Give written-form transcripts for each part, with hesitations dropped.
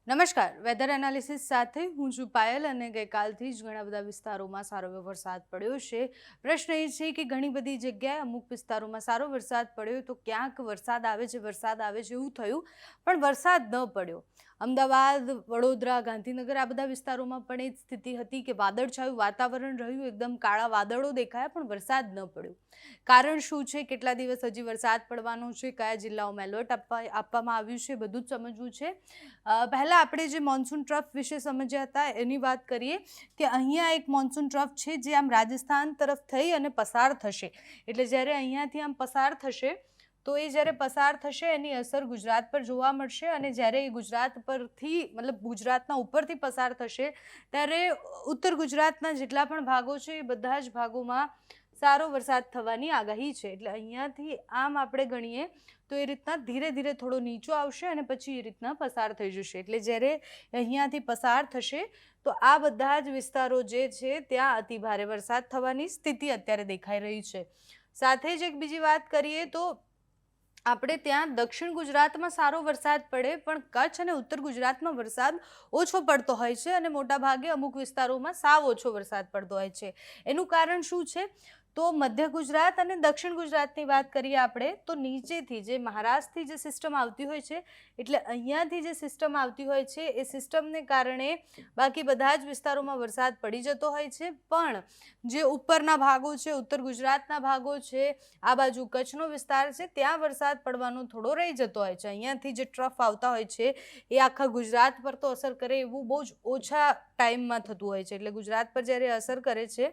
નમસ્કાર, weather analysis સાથે હું છું પાયલ અને ગઈકાલથી જ ઘણા બધા વિસ્તારોમાં સારો એવો વરસાદ પડ્યો છે. પ્રશ્ન એ છે કે ઘણી બધી જગ્યાએ અમુક વિસ્તારોમાં સારો વરસાદ પડ્યો તો ક્યાંક વરસાદ આવે છે એવું થયું, પણ વરસાદ ન પડ્યો. અમદાવાદ, વડોદરા, ગાંધીનગર આ બધા વિસ્તારોમાં પણ એ જ સ્થિતિ હતી કે વાદળછાયું વાતાવરણ રહ્યું, એકદમ કાળા વાદળો દેખાયા પણ વરસાદ ન પડ્યો. કારણ શું છે, કેટલા દિવસ હજી વરસાદ પડવાનો છે, કયા જિલ્લાઓમાં એલર્ટ આપવામાં આવ્યું છે, બધું જ સમજવું છે. પહેલાં આપણે જે મોન્સૂન ટ્રફ વિશે સમજ્યા હતા એની વાત કરીએ કે અહીંયા એક મોન્સૂન ટ્રફ છે જે આમ રાજસ્થાન તરફ થઈ અને પસાર થશે. એટલે જ્યારે અહીંયાથી આમ પસાર થશે તો એ જ્યારે પસાર થશે એની અસર ગુજરાત પર જોવા મળશે, અને જ્યારે એ ગુજરાત પરથી મતલબ ગુજરાતના ઉપરથી પસાર થશે ત્યારે ઉત્તર ગુજરાતના જેટલા પણ ભાગો છે એ બધા જ ભાગોમાં સારો વરસાદ થવાની આગાહી છે. એટલે અહીંયાથી આમ આપણે ગણીએ તો એ રીતના ધીરે ધીરે થોડો નીચો આવશે અને પછી એ રીતના પસાર થઈ જશે. એટલે જ્યારે અહીંયાથી પસાર થશે તો આ બધા જ વિસ્તારો જે છે ત્યાં અતિ ભારે વરસાદ થવાની સ્થિતિ અત્યારે દેખાઈ રહી છે. સાથે જ એક બીજી વાત કરીએ તો આપણે ત્યાં દક્ષિણ ગુજરાતમાં સારો વરસાદ પડે પણ કચ્છ અને ઉત્તર ગુજરાતમાં વરસાદ ઓછો પડતો હોય છે અને મોટાભાગે અમુક વિસ્તારોમાં સાવ ઓછો વરસાદ પડતો હોય છે. એનું કારણ શું છે? તો મધ્ય ગુજરાત અને દક્ષિણ ગુજરાતની વાત કરીએ આપણે તો નીચેથી જે મહારાષ્ટ્રથી જે સિસ્ટમ આવતી હોય છે, એટલે અહીંયાથી જે સિસ્ટમ આવતી હોય છે એ સિસ્ટમને કારણે બાકી બધા જ વિસ્તારોમાં વરસાદ પડી જતો હોય છે, પણ જે ઉપરના ભાગો છે, ઉત્તર ગુજરાતના ભાગો છે, આ બાજુ કચ્છનો વિસ્તાર છે, ત્યાં વરસાદ પડવાનો થોડો રહી જતો હોય છે. અહીંયાથી જે ટ્રફ આવતા હોય છે એ આખા ગુજરાત પર તો અસર કરે એવું બહુ જ ઓછા ટાઈમમાં થતું હોય છે. એટલે ગુજરાત પર જ્યારે અસર કરે છે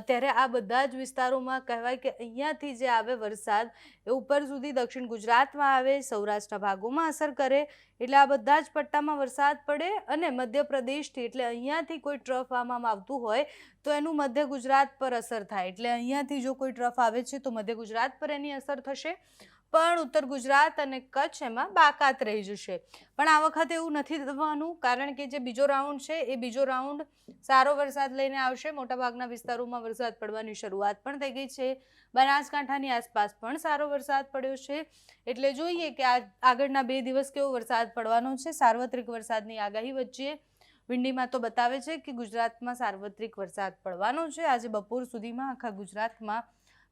ત્યારે આ બધા જ વિસ્તારોમાં કહેવાય કે અહીંયાથી જે આવે વરસાદ એ ઉપર સુધી દક્ષિણ ગુજરાતમાં આવે, સૌરાષ્ટ્રના ભાગોમાં અસર કરે, એટલે આ બધા જ પટ્ટામાં વરસાદ પડે અને મધ્યપ્રદેશથી એટલે અહીંયાથી કોઈ ટ્રફ આમાં આવતું હોય તો એનું મધ્ય ગુજરાત પર અસર થાય. એટલે અહીંયાથી જો કોઈ ટ્રફ આવે છે તો મધ્ય ગુજરાત પર એની અસર થશે, પણ ઉત્તર ગુજરાત અને કચ્છ એમાં બાકાત રહી જશે. પણ આ વખતે એવું નથી થવાનું, કારણ કે જે બીજો રાઉન્ડ છે એ બીજો રાઉન્ડ સારો વરસાદ લઈને આવશે. મોટાભાગના વિસ્તારોમાં વરસાદ પડવાની શરૂઆત પણ થઈ ગઈ છે. બનાસકાંઠાની આસપાસ પણ સારો વરસાદ પડ્યો છે. એટલે જોઈએ કે આગળના 2 દિવસ કેવો વરસાદ પડવાનો છે. સાર્વત્રિક વરસાદની આગાહી વચ્ચે વિંડીમાં તો બતાવે છે કે ગુજરાતમાં સાર્વત્રિક વરસાદ પડવાનો છે. આજે બપોર સુધીમાં આખા ગુજરાતમાં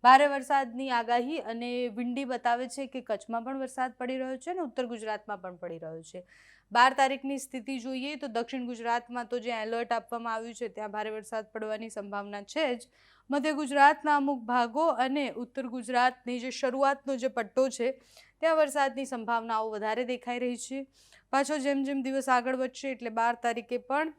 ભારે વરસાદની આગાહી, અને વિંડી બતાવે છે કે કચ્છમાં પણ વરસાદ પડી રહ્યો છે અને ઉત્તર ગુજરાતમાં પણ પડી રહ્યો છે. 12 તારીખની સ્થિતિ જોઈએ તો દક્ષિણ ગુજરાતમાં તો જ્યાં એલર્ટ આપવામાં આવ્યું છે ત્યાં ભારે વરસાદ પડવાની સંભાવના છે જ. મધ્ય ગુજરાતના અમુક ભાગો અને ઉત્તર ગુજરાતની જે શરૂઆતનો જે પટ્ટો છે ત્યાં વરસાદની સંભાવનાઓ વધારે દેખાઈ રહી છે. પાછો જેમ જેમ દિવસ આગળ વધશે એટલે 12 તારીખે પણ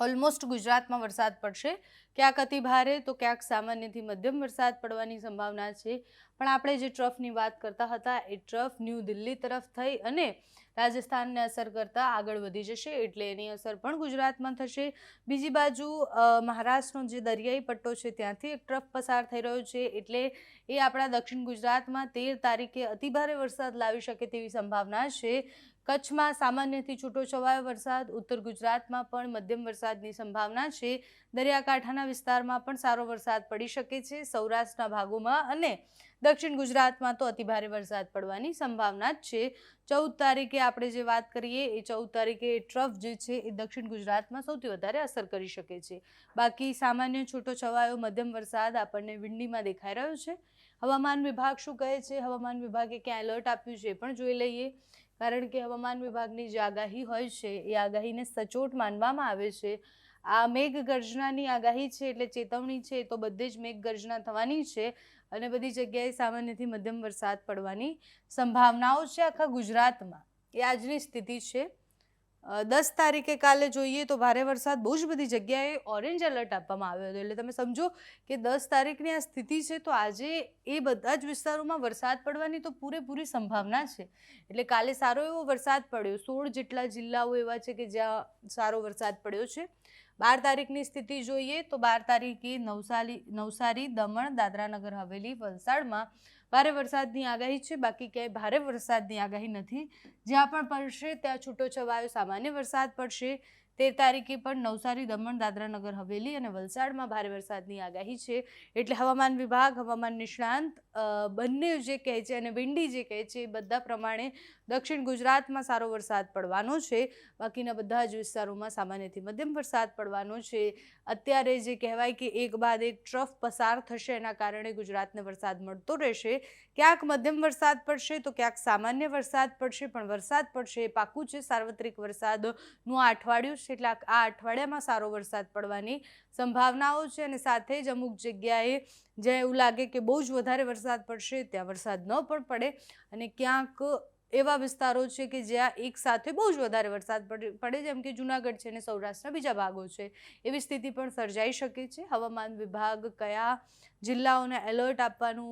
ઓલમોસ્ટ ગુજરાતમાં વરસાદ પડશે. ક્યાંક અતિ ભારે તો ક્યાંક સામાન્યથી મધ્યમ વરસાદ પડવાની સંભાવના છે. પણ આપણે જે ટ્રફની વાત કરતા હતા એ ટ્રફ ન્યૂ દિલ્હી તરફ થઈ અને રાજસ્થાનને અસર કરતા આગળ વધી જશે, એટલે એની અસર પણ ગુજરાતમાં થશે. બીજી બાજુ મહારાષ્ટ્રનો જે દરિયાઈ પટ્ટો છે ત્યાંથી એક ટ્રફ પસાર થઈ રહ્યો છે, એટલે એ આપણા દક્ષિણ ગુજરાતમાં 13 તારીખે અતિભારે વરસાદ લાવી શકે તેવી સંભાવના છે. કચ્છમાં સામાન્યથી છૂટોછવાયો વરસાદ, ઉત્તર ગુજરાતમાં પણ મધ્યમ વરસાદની સંભાવના છે. દરિયાકાંઠાના વિસ્તારમાં પણ સારો વરસાદ પડી શકે છે, સૌરાષ્ટ્રના ભાગોમાં અને દક્ષિણ ગુજરાતમાં તો અતિભારે વરસાદ પડવાની સંભાવના જ છે. 14 તારીખે આપણે જે વાત કરીએ એ 14 તારીખે ટ્રફ જે છે એ દક્ષિણ ગુજરાતમાં સૌથી વધારે અસર કરી શકે છે. બાકી સામાન્ય છૂટોછવાયો મધ્યમ વરસાદ આપણને વિંડીમાં દેખાઈ રહ્યો છે. હવામાન વિભાગ શું કહે છે, હવામાન વિભાગે ક્યાં એલર્ટ આપ્યું છે એ પણ જોઈ લઈએ. કારણ કે હવામાન વિભાગની જે આગાહી હોય છે એ આગાહીને સચોટ માનવામાં આવે છે. આ મેઘગર્જનાની આગાહી છે એટલે ચેતવણી છે, તો બધે જ મેઘગર્જના થવાની છે અને બધી જગ્યાએ સામાન્યથી મધ્યમ વરસાદ પડવાની સંભાવનાઓ છે આખા ગુજરાતમાં. એ આજની સ્થિતિ છે. 10 તારીખે કાલે જોઈએ તો ભારે વરસાદ બહુ જ બધી જગ્યાએ ઓરેન્જ એલર્ટ આપવામાં આવ્યો હતો. એટલે તમે સમજો કે 10 તારીખની આ સ્થિતિ છે તો આજે એ બધા જ વિસ્તારોમાં વરસાદ પડવાની તો પૂરેપૂરી સંભાવના છે. એટલે કાલે સારો એવો વરસાદ પડ્યો. 16 જેટલા જિલ્લાઓ એવા છે કે જ્યાં સારો વરસાદ પડ્યો છે. 12 તારીખની સ્થિતિ જોઈએ તો 12 તારીખે નવસારી, દમણ, દાદરાનગર હવેલી, વલસાડમાં ભારે વરસાદની આગાહી છે. બાકી ક્યાંય ભારે વરસાદની આગાહી નથી. જ્યાં પણ પડશે ત્યાં છૂટોછવાયો સામાન્ય વરસાદ પડશે. 13 તારીખે પણ નવસારી, દમણ, દાદરાનગર હવેલી અને વલસાડમાં ભારે વરસાદની આગાહી છે. એટલે હવામાન વિભાગ, હવામાન નિષ્ણાંત બંને જે કહે છે અને વિંડી જે કહે છે એ બધા પ્રમાણે દક્ષિણ ગુજરાતમાં સારો વરસાદ પડવાનો છે, બાકીના બધા જ વિસ્તારોમાં સામાન્યથી મધ્યમ વરસાદ પડવાનો છે. અત્યારે જે કહેવાય કે એક બાદ એક ટ્રફ પસાર થશે, એના કારણે ગુજરાતને વરસાદ મળતો રહેશે. ક્યાંક મધ્યમ વરસાદ પડશે તો ક્યાંક સામાન્ય વરસાદ પડશે, પણ વરસાદ પડશે એ પાકું છે. સાર્વત્રિક વરસાદનું આ અઠવાડિયું છે, એટલે આ અઠવાડિયામાં સારો વરસાદ પડવાની સંભાવનાઓ છે. અને સાથે જ અમુક જગ્યાએ જ્યાં એવું લાગે કે બહુ જ વધારે વરસાદ પડશે ત્યાં વરસાદ ન પણ પડે, અને ક્યાંક એવા વિસ્તારો છે કે જ્યાં એક સાથે બહુ જ વધારે વરસાદ પડે, જેમ કે જૂનાગઢ છે અને સૌરાષ્ટ્રના બીજા ભાગો છે, એવી સ્થિતિ પણ સર્જાઈ શકે છે. હવામાન વિભાગ કયા जिल्लाओं ने अलर्ट આપવાનો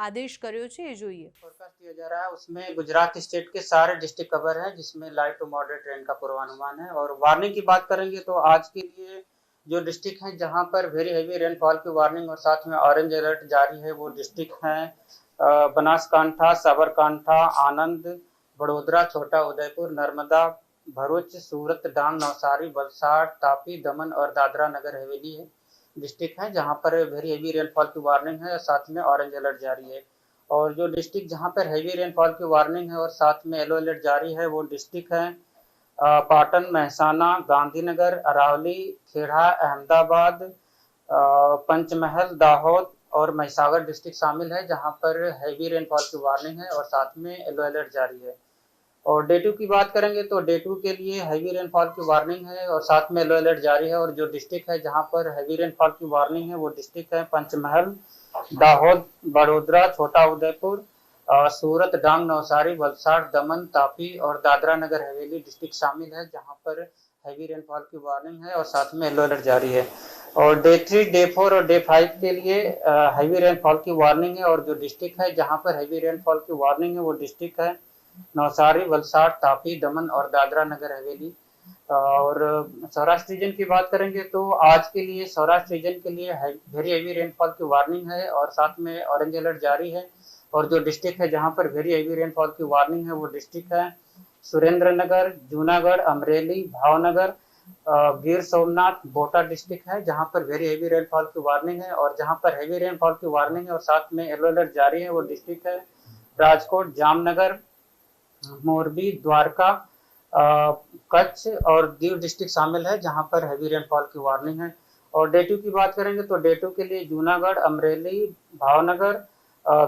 आदेश કર્યો છે એ જોઈએ. फोरकास्ट दिया जा रहा है उसमें गुजरात स्टेट के सारे डिस्ट्रिक्ट कवर है, जिसमें लाइट टू मॉडरेट रेन का पूर्वानुमान है। और वार्निंग की बात करेंगे तो आज के लिए जो डिस्ट्रिक्ट हैं जहां पर वेरी हेवी रेनफॉल की वार्निंग और साथ में ऑरेंज अलर्ट जारी है वो डिस्ट्रिक्ट हैं बनासकांठा, साबरकांठा, आनंद, बड़ोदरा, छोटा उदयपुर, नर्मदा, भरूच, सूरत, डांग, नवसारी, वलसाड़, तापी, दमन और दादरा नगर हवेली है डिस्ट्रिक्ट है जहां पर वेरी हेवी रेनफॉल की वार्निंग है और साथ में ऑरेंज अलर्ट जारी है। और जो डिस्ट्रिक्ट जहां पर हेवी रेनफॉल की वार्निंग है और साथ में येलो अलर्ट जारी है वो डिस्ट्रिक्ट है पाटन, महसाना, गांधीनगर, अरावली, खेड़ा, अहमदाबाद, पंचमहल, दाहोद और महिसागर डिस्ट्रिक्ट शामिल है जहां पर हेवी रेनफॉल की वार्निंग है और साथ में येलो अलर्ट जारी है। और डे 2 की बात करेंगे तो डे 2 के लिए हैवी रेनफॉल की वार्निंग है और साथ में येलो अलर्ट जारी है। और जो डिस्ट्रिक्ट है जहां पर हैवी रेनफॉल की वार्निंग है वो डिस्ट्रिक्ट है पंचमहल, दाहोद, बड़ोदरा, छोटा उदयपुर, सूरत, डांग, नवसारी, वलसाड़, दमन, तापी और दादरा नगर हवेली डिस्ट्रिक्ट शामिल है जहां पर हैवी रेनफॉल की वार्निंग है और साथ में येलो अलर्ट जारी है। और डे 3, डे 4 और डे 5 के लिए हैवी रेनफॉल की वार्निंग है और जो डिस्ट्रिक्ट है जहां पर हैवी रेनफॉल की वार्निंग है वो डिस्ट्रिक्ट है नवसारी, वलसाड़, तापी, दमन और दादरा नगर हवेली। और सौराष्ट्र रीजन की बात करेंगे तो आज के लिए सौराष्ट्र रीजन के लिए वेरी हेवी रेनफॉल की वार्निंग है और साथ में ऑरेंज अलर्ट जारी है। और जो डिस्ट्रिक्ट है जहां पर वेरी हेवी रेनफॉल की वार्निंग है वो डिस्ट्रिक्ट है सुरेंद्रनगर, जूनागढ़, अमरेली, भावनगर, गिर सोमनाथ, बोटा डिस्ट्रिक्ट है जहां पर वेरी हेवी रेनफॉल की वार्निंग है। और जहां पर हेवी रेनफॉल की वार्निंग है और साथ में येलो अलर्ट जारी है वो डिस्ट्रिक्ट है राजकोट, जामनगर, मोरबी, द्वारका, कच्छ और दीव डिस्ट्रिक्ट शामिल है जहां पर हैवी रेनफॉल की वार्निंग है। और डे 2 की बात करेंगे तो डे 2 के लिए जूनागढ़, अमरेली, भावनगर,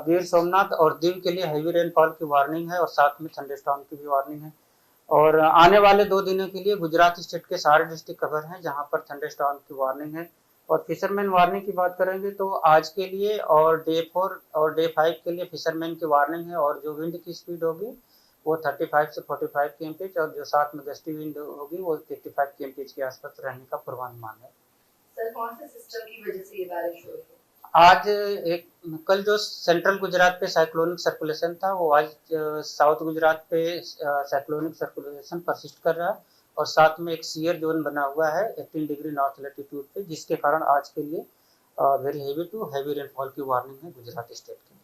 गिर सोमनाथ और दीव के लिए हैवी रेनफॉल की वार्निंग है और साथ में थंडरस्टॉर्म की भी वार्निंग है। और आने वाले 2 दिनों के लिए गुजरात स्टेट के सारे डिस्ट्रिक्ट कवर हैं जहां पर थंडरस्टॉर्म की वार्निंग है। और फिशरमैन वार्निंग की बात करेंगे तो आज के लिए और डे 4 और डे 5 के लिए फिशरमैन की वार्निंग है। और जो विंड की स्पीड होगी वो 35 से 45 kmph और जो साथ में गस्टी विंड होगी वो 85 kmph के आसपास रहने का पूर्वानुमान है। सर कौन से सिस्टम की वजह से ये बारिश हुई है? आज कल जो सेंट्रल गुजरात पे साइक्लोनिक सर्कुलेशन था वो आज साउथ गुजरात पे साइक्लोनिक सर्कुलेशन परसिस्ट कर रहा है और साथ में एक सीयर जोन बना हुआ है 18 डिग्री नॉर्थ लैटिट्यूड पे, जिसके कारण आज के लिए very heavy to heavy rainfall की वार्निंग है गुजरात स्टेट की।